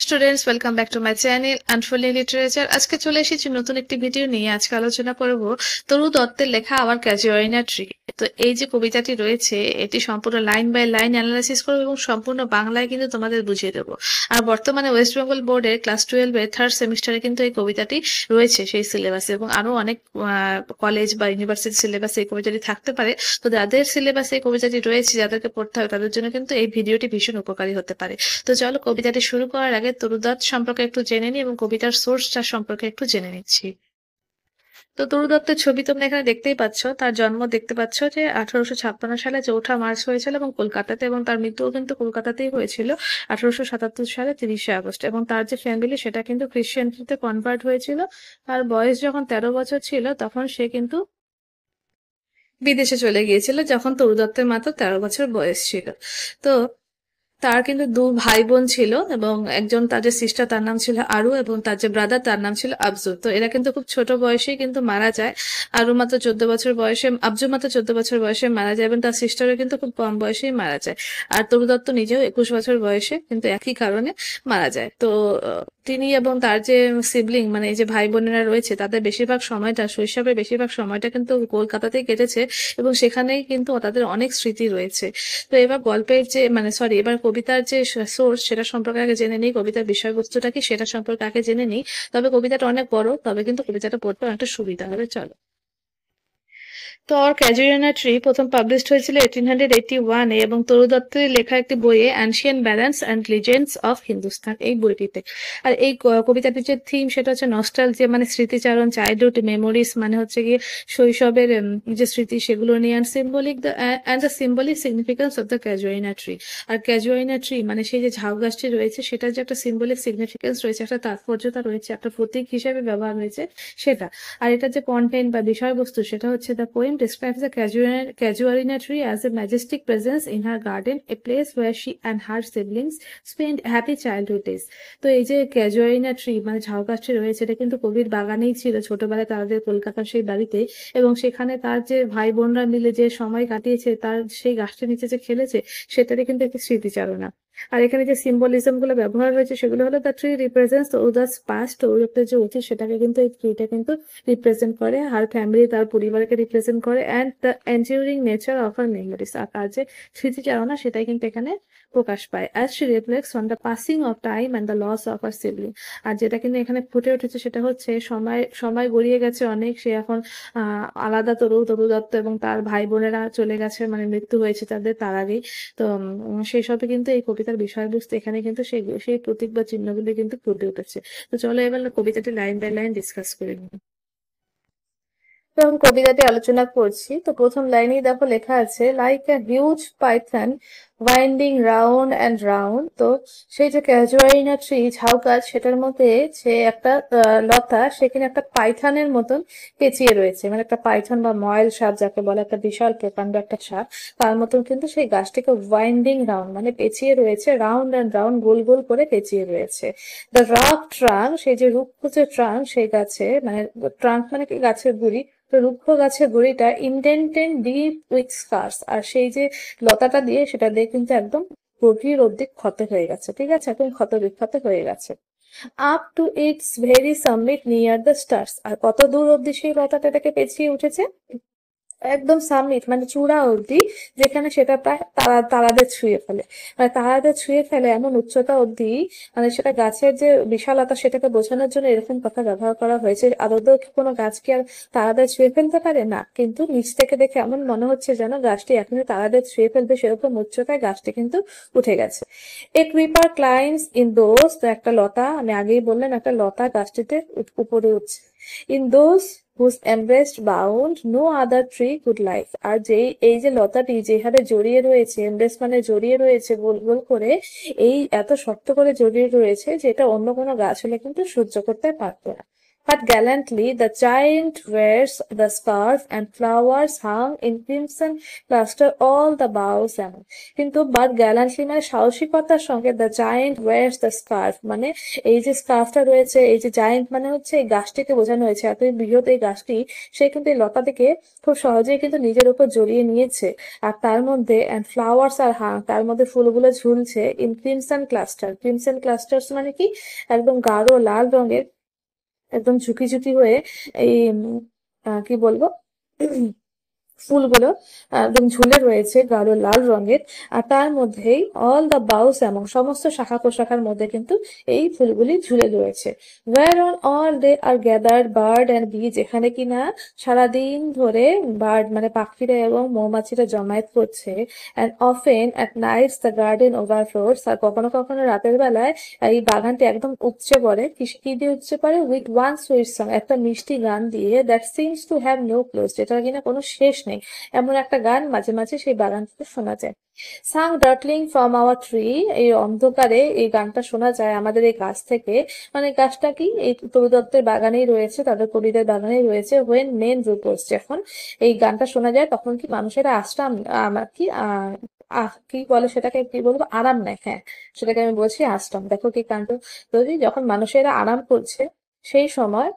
Students, welcome back to my channel unfolding literature. আজকে চলে এসেছি নতুন একটি ভিডিও নিয়ে। আজকে আলোচনা করব তরু দত্তের লেখা আওয়ার ক্যাজুয়ালিনা ট্রি। তো এই যে কবিতাটি রয়েছে এটি সম্পূর্ণ লাইন বাই লাইন অ্যানালাইসিস করবো এবং সম্পূর্ণ বাংলায় কিন্তু তোমাদের বুঝিয়ে দেবো। আর বর্তমানে ওয়েস্ট বেঙ্গল বোর্ডের ক্লাস 12 থার্ড সেমিস্টারে কিন্তু এই কবিতাটি রয়েছে সেই সিলেবাসে, এবং আরো অনেক কলেজ বা ইউনিভার্সিটি সিলেবাসে এই কবিতাটি থাকতে পারে। তো যাদের সিলেবাসে এই কবিতাটি রয়েছে, যাদেরকে পড়তে হবে, তাদের জন্য কিন্তু এই ভিডিওটি ভীষণ উপকারী হতে পারে। তো চলো কবিতাটি শুরু করার আগে তরু দত্ত সম্পর্কে একটু জেনে নিই এবং কবিতার সোর্সটা সম্পর্কে একটু জেনে নিচ্ছি। তো তরু দত্তের ছবি তোমরা এখানে দেখতেই পাচ্ছ। তার জন্ম দেখতে পাচ্ছ যে 1856 সালে 4 মার্চ হয়েছিল এবং কলকাতাতে, এবং তার মৃত্যুও কিন্তু কলকাতাতেই হয়েছিল 1877 সালে 30 আগস্ট। এবং তার যে ফ্যামিলি সেটা কিন্তু খ্রিস্টানটিতে কনভার্ট হয়েছিল। তার বয়স যখন 13 বছর ছিল তখন সে কিন্তু বিদেশে চলে গিয়েছিল, যখন তরু দত্তের মাত্র 13 বছর বয়স ছিল। তো তার কিন্তু দু ভাই বোন ছিল, এবং একজন তার যে সিস্টার তার নাম ছিল আরু, এবং তার যে ব্রাদার তার নাম ছিল আবজু। তো এরা কিন্তু খুব ছোট বয়সেই কিন্তু মারা যায়। আরু মাত্র 14 বছর বয়সে, আবজু মাত্র 14 বছর বয়সে মারা যায়, এবং তার সিস্টারও কিন্তু খুব কম বয়সেই মারা যায়। আর তরু দত্ত নিজেও 21 বছর বয়সে কিন্তু একই কারণে মারা যায়। তো তিনি এবং তার যে সিবলিং, মানে এই যে ভাই বোনেরা রয়েছে, তাদের বেশিরভাগ সময়টা, শৈশবের বেশিরভাগ সময়টা কিন্তু কলকাতাতেই কেটেছে, এবং সেখানেই কিন্তু তাদের অনেক স্মৃতি রয়েছে। তো এবার গল্পের যে এবার কবিতার যে সোর্স সেটা সম্পর্কে আগে জেনে নিই, কবিতার বিষয়বস্তুটা কি সেটা সম্পর্কে আগে জেনে নিই। তবে কবিতাটা অনেক বড়, তবে কিন্তু কবিতাটা পড়তে অনেকটা সুবিধা হবে। চলো। তো আর ক্যাজুয়ালিনা ট্রি প্রথম পাবলিশড হয়েছিল 1881 এবং তরু দত্তের লেখা একটি বইয়ে ancient balance and legends of Hindustan, এই বইটিতে। আর এই কবিতাটির যে থিম সেটা হচ্ছে নস্টালজিয়া, মানে স্মৃতিচারণ, চাইল্ডহুড মেমোরিজ, মানে হচ্ছে গিয়ে শৈশবের যে স্মৃতি সেগুলো নিয়ে, and the symbolic significance of the casuarina tree. আর ক্যাজুয়ালিনা ট্রি মানে সেই যে ঝাউ গাছটি রয়েছে সেটার যে একটা সিম্বলিক সিগনিফিকেন্স রয়েছে, একটা তাৎপর্যতা রয়েছে, একটা প্রতীক হিসেবে ব্যবহার হয়েছে সেটা। আর এটা যে কন্টেন্ট বা বিষয়বস্তু সেটা হচ্ছে the poem describes the casuarina tree as a majestic presence in her garden, a place where she and her siblings spent happy childhood days. তো এই যে ক্যাজুয়ারিনা ট্রি মানে ঝাউ গাছটি রয়েছে, এটা কিন্তু কবির বাগানেই ছিল ছোটবেলায় তাদের কলকাতার সেই বাড়িতে, এবং সেখানে তার যে ভাই বোনরা মিলে যে সময় কাটিয়েছে, তার সেই গাছটির নিচে যে খেলেছে, সেটারই কিন্তু একটি স্মৃতিচারণা। আর এখানে যে সিম্বলিজম গুলো ব্যবহার হয়েছে সেগুলো হলো দ্য ট্রি রিপ্রেজেন্টস উদাস পাস্ট, তরুদত্তের যে অতীত সেটাকে কিন্তু এই ট্রিটা কিন্তু রিপ্রেজেন্ট করে, আর ফ্যামিলি তার পরিবারকে রিপ্রেজেন্ট করে, and the enduring nature of our memories, আর তার যে স্মৃতিচারণা সেটাই কিন্তু এখানে প্রকাশ পায়। As she reflects on the passing of time and the loss of our sibling. আর যেটা কিন্তু এখানে ফুটে উঠেছে সেটা হচ্ছে সময় সময় গড়িয়ে গেছে অনেক, সে এখন আলাদা, তরু দত্ত এবং তার ভাই বোনেরা চলে গেছে, মানে মৃত্যু হয়েছে তাদের তার আগেই। তো সেই সবে কিন্তু এই কবিতার বিষয়বস্তু এখানে কিন্তু সেই প্রতীক বা চিহ্নগুলি কিন্তু ফুটে উঠেছে। তো চলো এবার কবিতাটি লাইন বাই লাইন ডিসকাস করে নিই। তো আমি কবিতাটি আলোচনা করছি। তো প্রথম লাইনেই দেখো লেখা আছে like a huge Python winding round and round. তো সেই যে ক্যাজুয়ারিনা ট্রি ঝাউ গাছ, সেটার মধ্যে সে একটা লতা, সেখানে একটা পাইথনের মতন পেঁচিয়ে রয়েছে, মানে একটা পাইথন বা ময়েল সাপ যাকে বলে, একটা বিশাল প্রকাণ্ড একটা সাপ, তার মতন কিন্তু সেই গাছটিকে ওয়াইন্ডিং রাউন্ড মানে পেঁচিয়ে রয়েছে, রাউন্ড অ্যান্ড রাউন্ড, গোল গোল করে পেঁচিয়ে রয়েছে। দ্য রাফ ট্রাঙ্ক, সেই যে রুক্ষ যে ট্রাঙ্ক সেই গাছে, মানে ট্রাঙ্ক মানে কি গাছের গুড়ি, তো রুক্ষ গাছের গুঁড়িটা ইন্ডেন্টেড ডিপ উইথ স্কার্স, আর সেই যে লতাটা দিয়ে সেটা দিয়ে কিন্তু একদম গভীর অবধি ক্ষত হয়ে গেছে, ঠিক আছে, একদম ক্ষত বিক্ষত হয়ে গেছে। Up to its very summit near the stars, আর কত দূর অবধি সেই লতাটাকে পেঁচিয়ে উঠেছে, একদম সামিট মানে চূড়া অবধি, যেখানে সেটা প্রায় তারাদের ছুঁয়ে ফেলে, মানে তারাদের ছুঁয়ে ফেলে এমন উচ্চতা অবধি, মানে সেটা গাছের যে বিশালতা সেটাকে বোঝানোর জন্য এরকম কথা ব্যবহার করা হয়েছে। আদৌ কি কোনো গাছ কি আর তারাদের ছুঁয়ে ফেলতে পারে? না, কিন্তু নিচ থেকে দেখে এমন মনে হচ্ছে যেন গাছটি এখনই তারাদের ছুঁয়ে ফেলবে, সেরকম উচ্চতায় গাছটি কিন্তু উঠে গেছে। এ ক্রিপার ক্লাইম্বস ইন দোজ, একটা লতা, আমি আগেই বললাম একটা লতা গাছটিতে উপরে উঠছে। In those whose embraced bound no other tree could like, আর যেই এই যে লতাটি যে হারে জড়িয়ে রয়েছে, এমব্রেস মানে জড়িয়ে রয়েছে গোল গোল করে, এই এত শক্ত করে জড়িয়ে রয়েছে যেটা অন্য কোনো গাছ হলে কিন্তু সহ্য করতে পারতো না। But gallantly the giant wears the scarf and flowers hung in crimson cluster all the boughs এমন। কিন্তু but gallantly মানে সাহসিকতার সঙ্গে the giant wears the scarf মানে এই যে স্কার্ফটা রয়েছে, এই যে জায়েন্ট মানে হচ্ছে এই গাছটিকে বোঝানো হয়েছে, এতই বৃহৎ এই গাছটি, সে কিন্তু এই লতাটিকে খুব সহজেই কিন্তু নিজের উপর জড়িয়ে নিয়েছে। আর তার মধ্যে and flowers are hung, তার মধ্যে ফুলগুলো ঝুলছে in crimson cluster। crimson clusters মানে কি, একদম গাঢ় লাল রঙের, একদম ঝুঁকি ঝুঁকি হয়ে এই কি বলবো ফুলগুলো একদম ঝুলে রয়েছে গাঢ় লাল রঙের। আর তার মধ্যেই অল দ্য বাউস এবং সমস্ত শাখা প্রশাখার মধ্যে কিন্তু এই ফুলগুলি ঝুলে রয়েছে। Where on all day are gathered bird and bee, যেখানে কিনা সারাদিন ধরে বার্ড মানে পাখিরা এবং মৌমাছিরা জমায়েত করছে। And often at nights the garden overflows, আর কখনো কখনো রাতের বেলায় এই বাগানটি একদম উপচে পড়ে। কি দিয়ে উপচে পড়ে? উইথ ওয়ান সুইট সং, একটা মিষ্টি গান দিয়ে, that seems to have no close, যেটা কিনা কোনো শেষ নেই, এমন একটা গান মাঝে মাঝে সেই বাগান থেকে শোনা যায়। সাং ডার্টলিং ফ্রম আওয়ার ট্রি, এই অন্ধকারে এই গানটা শোনা যায় আমাদের এই গাছ থেকে। মানে গাছটা কি এই তরু দত্তের বাগানেই রয়েছে, তাদের কবিদের বাগানেই রয়েছে। হোয়েন মেন রুপোস, যখন এই গানটা শোনা যায় তখন কি মানুষেরা আশ্রাম কি কি বলে সেটাকে, কি বলবো, আরাম নেয়, হ্যাঁ সেটাকে আমি বলছি আশ্রম। দেখো কি কাণ্ড, যদি যখন মানুষেরা আরাম করছে সেই সময়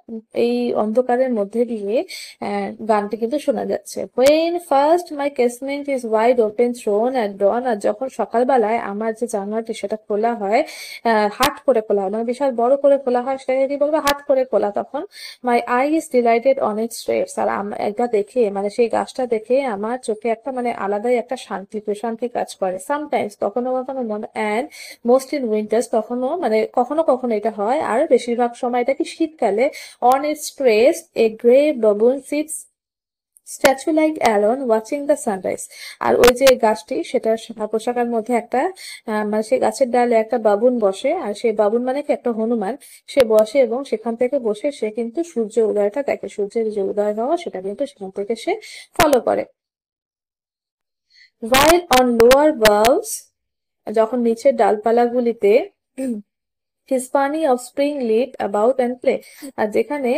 এই অন্ধকারের মধ্যে দিয়ে গানটি কিন্তু শোনা যাচ্ছে। When first my casement is wide open thrown at dawn, আর যখন সকালবেলায় আমার যে জানলাটি সেটা খোলা হয়, হাট করে খোলা হয়, মানে বিশাল বড় করে খোলা হয়, সেটাকে কি বলবো, হাট করে খোলা, তখন my eye is delighted on its traits, আর এটা দেখে মানে সেই গাছটা দেখে আমার চোখে একটা মানে আলাদাই একটা শান্তি প্রশান্তি কাজ করে। সামটাইমস, কখনো কখনো মনে, অ্যান্ড মোস্ট ইন উইন্টার্স, কখনো মানে কখনো কখনো এটা হয়, আর বেশিরভাগ সময় এটা কি শীতকালে। On its crest a grey baboon sits statue like alone watching the sunrise, আর ওই যে গাছটি সেটার শাখা পোশাকের মধ্যে একটা মানে সেই গাছের ডালে একটা বাবুন বসে, আর সেই বাবুন মানে কি একটা হনুমান, সে বসে এবং সেখান থেকে বসে সে কিন্তু সূর্য উদয়টা দেখে, সূর্যের যে উদয় হওয়া সেটা কিন্তু সেখান থেকে সে ফলো করে। while on lower boughs, যখন নিচের ডালপালাগুলিতে his funny of spring leap about and play, আর যেখানে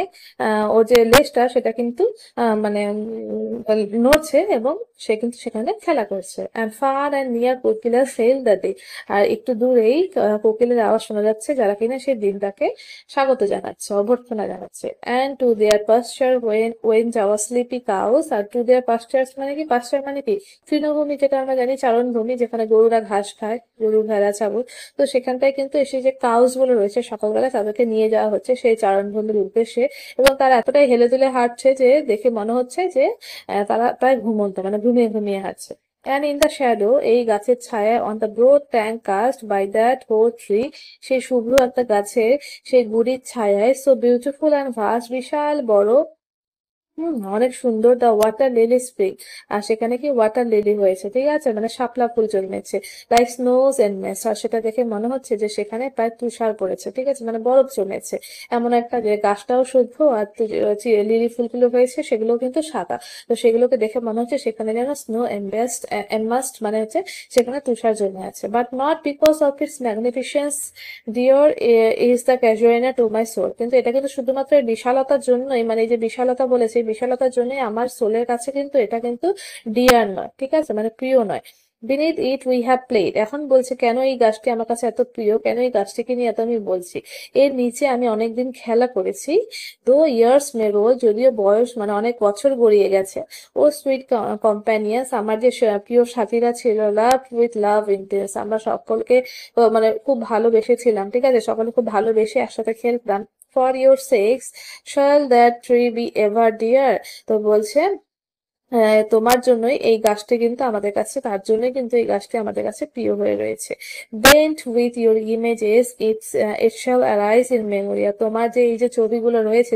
ও যে লেজটা সেটা কিন্তু মানে নড়ছে এবং সে কিন্তু সেখানে খেলা করছে। and far and near Kokila sail the day, আর একটু দূরেই কোকিলের আওয়াজ শোনা যাচ্ছে যারা কিনা সেই দিনটাকে স্বাগত জানাচ্ছে, অভ্যর্থনা জানাচ্ছে। and to their pasture when যাওয়া sleepy cows, R to their pastures মানে কি, pasture মানে কি তৃণভূমি, যেটা আমরা জানি চারণভূমি, যেখানে গরুরা ঘাস খায়, গরু ভেড়া ছাগল, তো সেখানটায় কিন্তু এসে যে কাউস গুলো রয়েছে সকালবেলা তাদেরকে নিয়ে যাওয়া হচ্ছে সেই চারণভূমির উদ্দেশ্যে, এবং তারা এতটাই হেলে দুলে হাঁটছে যে দেখে মনে হচ্ছে যে তারা প্রায় ঘুমন্ত, মানে ঘুমিয়ে ঘুমিয়ে হাঁটছে। And in the shadow, এই গাছের ছায়া, on the broad tank cast by that whole tree, সেই শুভ্র একটা গাছের সেই গুড়ির ছায়ায়, so beautiful and vast, বিশাল বড়, অনেক সুন্দর, দ্য ওয়াটার লিলি স্প্রিং, আর সেখানে কি ওয়াটার লিলি হয়েছে, ঠিক আছে, মানে শাপলা ফুল জন্মেছে। লাইক স্নোজ এন্ড মেস, আর সেটা দেখে মনে হচ্ছে যে সেখানে প্রায় তুষার পড়েছে, ঠিক আছে, মানে বরফ জমেছে। এমন একটা যে গাছটাও শুদ্ধ, আর লিলি ফুলগুলো হয়েছে সেগুলো কিন্তু সাদা, তো সেগুলোকে দেখে মনে হচ্ছে সেখানে যেন স্নো এনমাস্ট মানে হচ্ছে সেখানে তুষার জমে আছে। But not because of its magnificence dear is the casuarina to my soul, কিন্তু এটা কিন্তু শুধুমাত্র এই বিশালতার জন্যই, মানে এই যে বিশালতা বলেছে, এই বিশালতার জন্যই আমার সোলের কাছে কিন্তু এটা কিন্তু ডিয়ার নয়, ঠিক আছে, মানে প্রিয় নয়। Beneath it we have played, এখন বলছে কেন এই গাছটি আমার কাছে এত প্রিয়, কেন এই গাছটিকে নিয়ে এত আমি বলছি, এর নিচে আমি অনেকদিন খেলা করেছি। দো ইয়ার্স মে রোল, যদিও বয়স মানে অনেক বছর গড়িয়ে গেছে। ও সুইট কম্প্যানিয়ন্স, আমার যে প্রিয় সাথীরা ছিল, লাভ উইথ লাভ ইন্টেন্স, আমরা সকলকে মানে খুব ভালোবেসেছিলাম, ঠিক আছে, সকলে খুব ভালোবেসে একসাথে খেলতাম। For your sex shall that tree be ever dear, তো বলছে তোমার জন্যই এই গাছটি কিন্তু আমাদের কাছে, তার জন্যই কিন্তু এই গাছটি আমাদের কাছে প্রিয় হয়ে রয়েছে। Bent with your images it shall arise in memory, তোমার যে এই যে ছবিগুলো রয়েছে,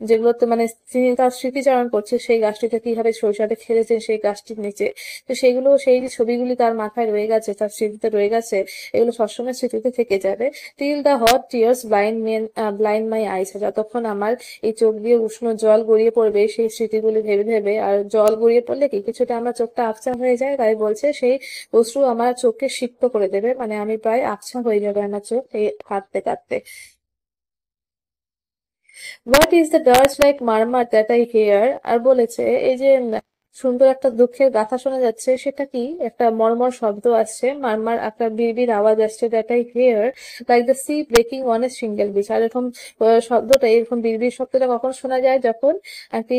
যেগুলোতে মানে তিনি তার স্মৃতিচারণ করছে সেই গাছটিতে কিভাবে শৈশবে খেলেছেন সেই গাছটির নিচে, তো সেগুলো সেই যে ছবিগুলি তার মাথায় রয়ে গেছে, তার স্মৃতিতে রয়ে গেছে, এগুলো সবসময় স্মৃতিতে থেকে যাবে। Till the hot tears blind my eyes, যতক্ষণ আমার এই চোখ দিয়ে উষ্ণ জল গড়িয়ে পড়বে সেই স্মৃতিগুলি ভেবে ভেবে, আর জল গড়িয়ে পড়লে কি কিছুটা আমার চোখটা আবছা হয়ে যায়, তাই বলছে সেই অশ্রু আমার চোখকে সিক্ত করে দেবে, মানে আমি প্রায় আবছা হয়ে যাবে আমার চোখ এই কাঁদতে কাঁদতে। What is the dirge like murmur that I hear, আর বলেছে এই যে সুন্দর একটা দুঃখের গাথা শোনা যাচ্ছে, সেটা কি একটা মর্মর শব্দ আসছে, মারমার একটা বিড়বিড় আওয়াজ আসছে, that I hear like the sea breaking on a single beach. আর এরকম শব্দটা, এরকম বিড়বিড় শব্দটা কখন শোনা যায়, যখন একটি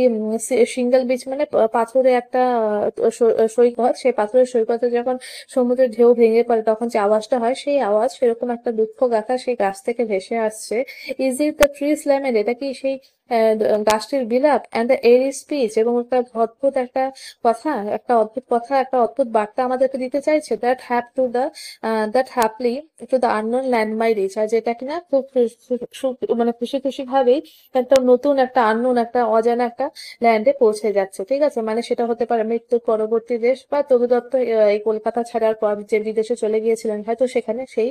সিঙ্গেল বিচ মানে পাথরে একটা সৈকত, সেই পাথরের সৈকতে যখন সমুদ্রের ঢেউ ভেঙে পড়ে তখন যে আওয়াজটা হয়, সেই আওয়াজ সেরকম একটা দুঃখ গাথা সেই গাছ থেকে ভেসে আসছে। ইজ ইট দ্য ট্রি স্ল্যামেড, এটা কি সেই গাছটির বিলাপ, অ্যান্ড দ্য এর স্পিচ, এবং একটা অদ্ভুত একটা কথা, একটা অদ্ভুত কথা, একটা অদ্ভুত বার্তা আমাদেরকে দিতে চাইছে, that hap to the that haply to the unknown land my reach. আর যেটা কিনা খুব মানে খুশি খুশি ভাবেই একটা নতুন একটা আননোন একটা অজানা একটা ল্যান্ডে পৌঁছে যাচ্ছে। ঠিক আছে, মানে সেটা হতে পারে মৃত্যুর পরবর্তী দেশ, বা তরু দত্ত এই কলকাতা ছাড়ার পর যে বিদেশে চলে গিয়েছিলেন, হয়তো সেখানে সেই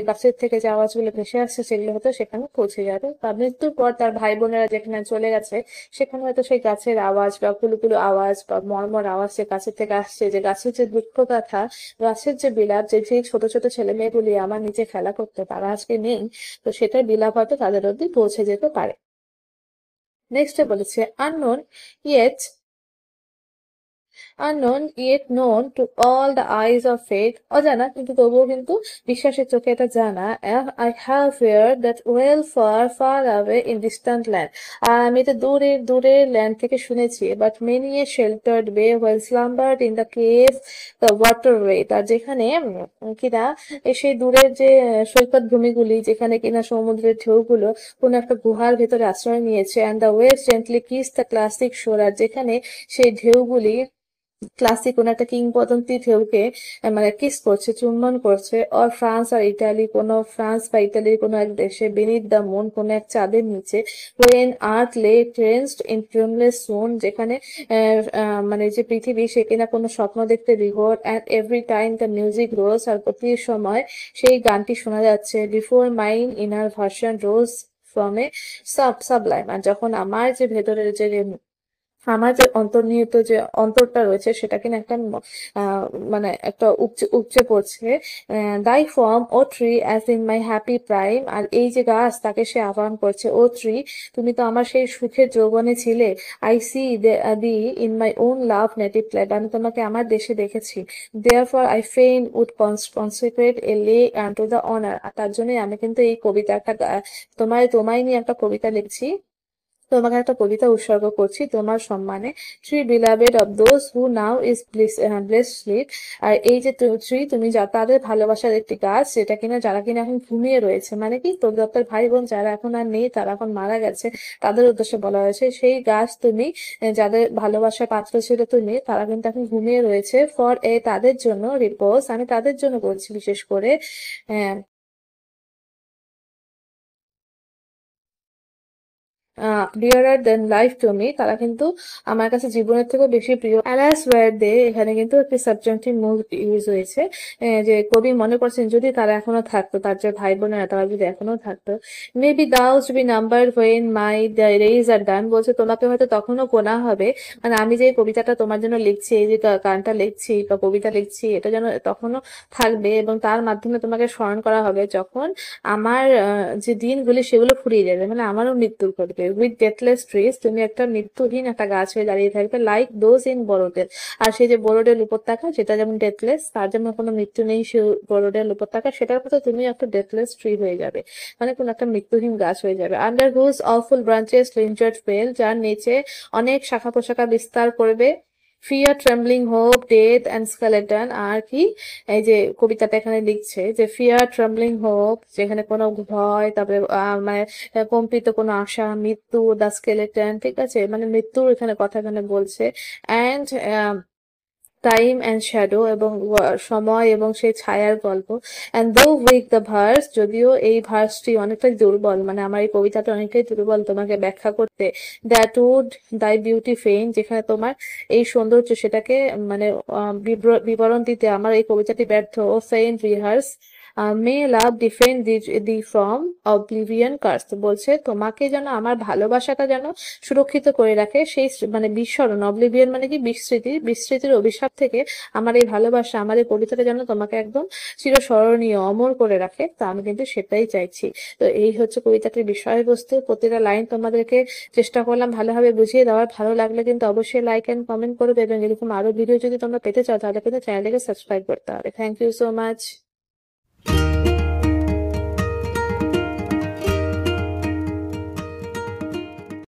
গাছের থেকে যে আওয়াজগুলো ভেসে আসছে সেগুলো হয়তো সেখানে পৌঁছে যাবে, বা মৃত্যুর পর তার ভাই বোনেরা যেখানে চলে গেছে সেখানে হয়তো সেই গাছের আওয়াজ বা কুলুকুলু আওয়াজ বা মর্মর আওয়াজ যে গাছের থেকে আসছে, যে গাছের যে দুঃখ কথা, গাছের যে বিলাপ, যে সেই ছোট ছোট ছেলে মেয়েগুলি আমার নিচে খেলা করতে তারা আজকে নেই, তো সেটার বিলাপ হয়তো তাদের অব্দি পৌঁছে যেতে পারে। নেক্সটে বলেছে unknown yet known to all the eyes of faith, অজানা কিন্তু তবুও কিন্তু বিশ্বাসের চোখে এটা জানা। I have heard that well far far away in distant land, আর আমি এটা দূরের দূরের ল্যান্ড থেকে শুনেছি, but many a sheltered way while slumbered in the cave the waterway, তার যেখানে কিনা সেই দূরের যে সৈকত ভূমিগুলি, যেখানে কিনা সমুদ্রের ঢেউগুলো কোনো একটা গুহার ভেতরে আশ্রয় নিয়েছে, and the waves gently kiss the classic shore, আর যেখানে সেই ঢেউগুলি ক্লাসিক কোন একটা কিংবদন্তি ঢেউকে মানে কিস করছে, চুম্বন করছে, অর ফ্রান্স আর ইটালি, কোনো ফ্রান্স বা ইটালির কোনো এক দেশে, বেনিথ দ্য মুন, কোনো এক চাঁদের নিচে, ওয়েন আর্থ লে ট্রেন্সড ইন ড্রিমলেস জোন, যেখানে মানে যে পৃথিবী সে কিনা কোনো স্বপ্ন দেখতে বিভোর, and every time the music rose, আর প্রতি সময় সেই গানটি শোনা যাচ্ছে, before mine inner vision rose from a sublime, আর যখন আমার যে ভেতরের যে আমার যে অন্তর্নিহিত যে অন্তরটা রয়েছে সেটা কিনা একটা মানে একটা উপচে উপচে পড়ছে। Thy form O tree as in my happy prime, আর এই যে গাছ তাকে সে আহ্বান করছে, ও ট্রি তুমি তো আমার সেই সুখের যৌবনে ছিলে, I see thee in my own love native played, আমি তোমাকে আমার দেশে দেখেছি, therefore I fain would consecrate a lay to the honour, আর তার জন্যই আমি কিন্তু এই কবিতা একটা তোমায় নিয়ে একটা কবিতা লিখছি, তোমাকে একটা কবিতা উৎসর্গ করছি তোমার সম্মানে, tree beloved of those who now is bless sleep, আর এই যে শ্রী তুমি যা তাদের ভালোবাসার একটি গাছ, যেটা কিনা যারা কিনা এখন ঘুমিয়ে রয়েছে, মানে কি তোর দত্তের ভাই বোন যারা এখন আর নেই, তারা এখন মারা গেছে, তাদের উদ্দেশ্যে বলা হয়েছে, সেই গাছ তুমি যাদের ভালোবাসার পাত্র ছিল তুমি, তারা কিন্তু এখন ঘুমিয়ে রয়েছে, ফর এ তাদের জন্য রিপোজ, আমি তাদের জন্য বলছি বিশেষ করে, dearer than life to me, তারা কিন্তু আমার কাছে জীবনের থেকেও বেশি প্রিয়। অ্যালাস ওয়ার দে, এখানে কিন্তু একটি সাবজেক্টিভ মুড ইউজ হয়েছে, যে কবি মনে করছেন যদি তারা এখনো থাকতো, তার যে ভাই বোনেরা তারা যদি এখনো থাকতো, maybe thou be number when my days are done, বলছে তোমাকে হয়তো তখনও গোনা হবে, মানে আমি যে কবিতাটা তোমার জন্য লিখছি, এই যে গানটা লিখছি বা কবিতা লিখছি, এটা যেন তখনও থাকবে, এবং তার মাধ্যমে তোমাকে স্মরণ করা হবে যখন আমার যে দিনগুলি সেগুলো ফুরিয়ে যাবে, মানে আমারও মৃত্যু ঘটবে। উইথ ডেথলেস ট্রিজ, তুমি একটা মৃত্যুহীন একটা গাছ হয়ে দাঁড়িয়ে থাকবে, লাইক দোজ ইন বড়োডেল, আর সেই যে বড়োডেল উপত্যকা যেটা যেমন ডেথলেস, তার যেমন কোনো মৃত্যু নেই, সে বড়োডেল উপত্যকা সেটার মতো তুমি একটা ডেথলেস ট্রি হয়ে যাবে, মানে কোন একটা মৃত্যুহীন গাছ হয়ে যাবে। Under whose awful branches lingered fell, যার নিচে অনেক শাখা পোশাখা বিস্তার করবে, fear trembling hope death and skeleton, আর কি এই যে কবিতাটা এখানে লিখছে যে ফিয়ার ট্রেম্বলিং হোপ, যেখানে কোনো ভয়, তারপরে মানে কম্পিত কোনো আশা, মৃত্যু, দ্য স্কেলেটন, ঠিক আছে, মানে মৃত্যুর এখানে কথা এখানে বলছে, অ্যান্ড টাইম অ্যান্ড শ্যাডো, এবং সময় এবং সেই ছায়ার গল্প, অ্যান্ড দো উইক দ্য ভার্স, যদিও এই ভার্সটি অনেকটাই দুর্বল, মানে আমার এই কবিতাটা অনেকটাই দুর্বল তোমাকে ব্যাখ্যা করতে, দ্যাট উড দাই বিউটি ফেইন, যেখানে তোমার এই সৌন্দর্য সেটাকে মানে বিবরণ দিতে আমার এই কবিতাটি ব্যর্থ, O fain rehearse may love defend thee from oblivion curse, বলছে তোমাকে যেন আমার ভালোবাসাটা যেন সুরক্ষিত করে রাখে সেই মানে বিস্মরণ, অবলিভিয়ন মানে কি বিস্মৃতি, বিস্মৃতির অভিশাপ থেকে আমার এই ভালোবাসা, আমার এই কবিতাটা যেন তোমাকে একদম চিরস্মরণীয় অমর করে রাখে। তো আমি কিন্তু সেটাই চাইছি। তো এই হচ্ছে কবিতাটির বিষয়বস্তু। প্রতিটা লাইন তোমাদেরকে চেষ্টা করলাম ভালোভাবে বুঝিয়ে দেওয়ার। ভালো লাগলে কিন্তু অবশ্যই লাইক এন্ড কমেন্ট করবে, এবং এরকম আরো ভিডিও যদি তোমরা পেতে চাও তাহলে কিন্তু চ্যানেলটাকে সাবস্ক্রাইব করতে হবে। Thank you so much.